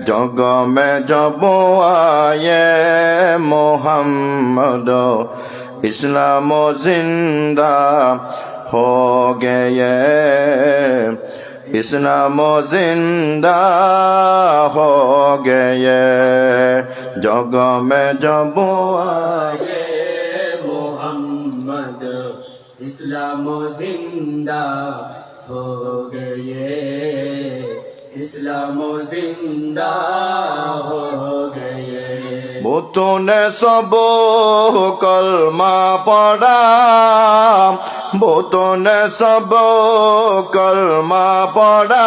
जग में जब आए मोहम्मद इस्लाम जिंदा हो गए इस्लाम जिंदा हो गए जग में जब आए मोहम्मद इस्लाम जिंदा हो गए इस्लाम जिंदा हो गए बुतों ने सब कलमा पढ़ा बुतों ने सब कलमा पढ़ा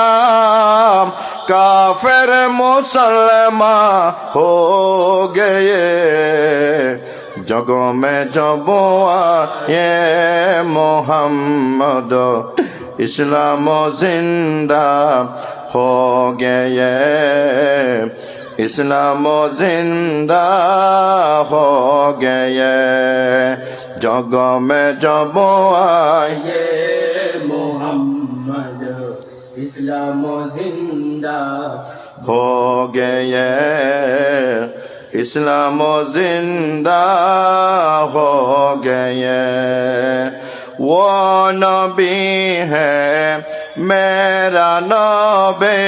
काफिर मुसलमान हो गए जग में जब आए मोहम्मद इस्लाम जिंदा हो गए इस्लाम जिंदा हो गए जग में जब आए मोहम्मद इस्लाम जिंदा हो गए इस्लाम जिंदा हो गए वो नबी है मेरा नबी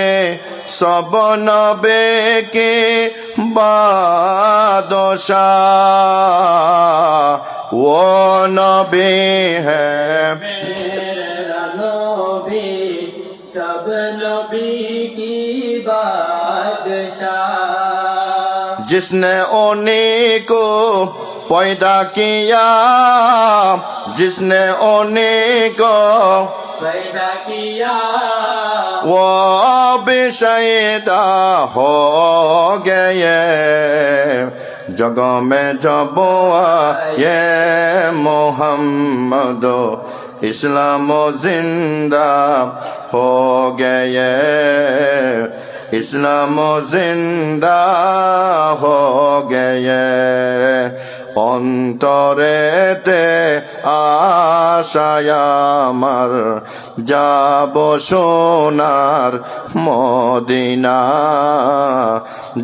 सब नबी की बादशाह वो नबी है मेरा नबी सब नबी की बादशाह जिसने उन्हीं को पैदा किया जिसने उन्हीं को पैदा किया वो भी शहीदा हो गए जग में जब आए मोहम्मद इस्लाम जिंदा हो गए इस्लाम जिंदा हो गए অন্তরেতে আশায় আমার যাব সোনার মদিনা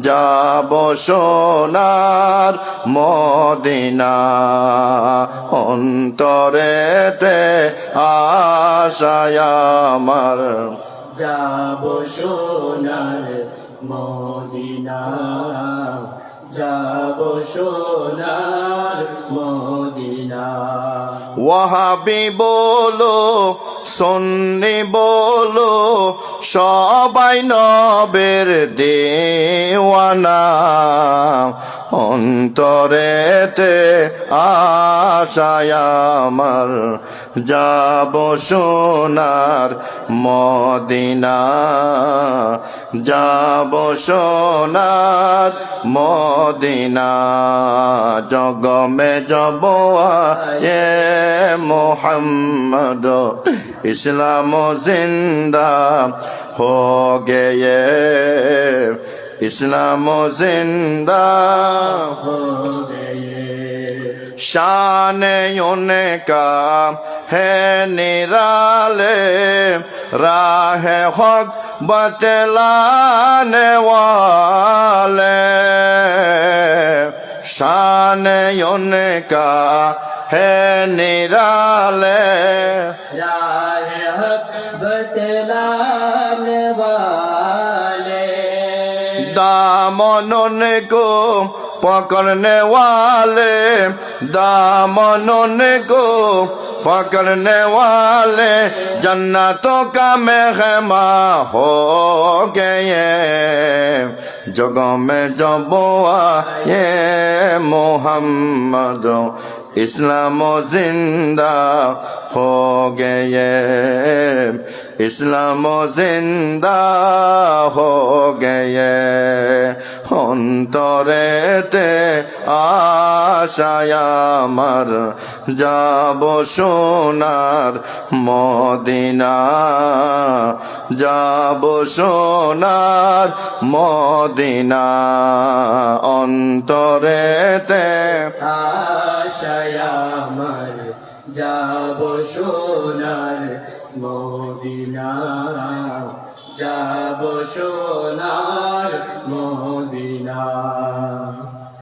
যাব সোনার মদিনা অন্তরেতে আশায় আমার যাব সোনার মদিনা যাব সোনার মদিনা ওয়াহাবি বলো সুন্নি বলো সবাই নবের দেওয়ানা অন্তরেতে আশায় আমার যাব সোনার মদিনা যাব সোনার মদিনা জগ মে জব আয়ে মোহাম্মদ ইসলাম জিন্দা हो गए इस्लाम जिंदा हो गए शान उनका है निराले राह हक बतलाने वाले शान उनका है निराले राह हक बतलाने वाले दामन को पकड़ने वाले दामन को पकड़ने वाले जन्नतों का मेहमान हो गए जगह में जब आए मोहम्मद इस्लाम जिंदा हो गए इस्लाम जिंदा हो गए অন্তরেতে আশায় আমার যাব সোনার মদিনা যাব সোনার মদিনা অন্তরেতে আশায় আমার যাব সোনার মদিনা যাব সোনার মদিনা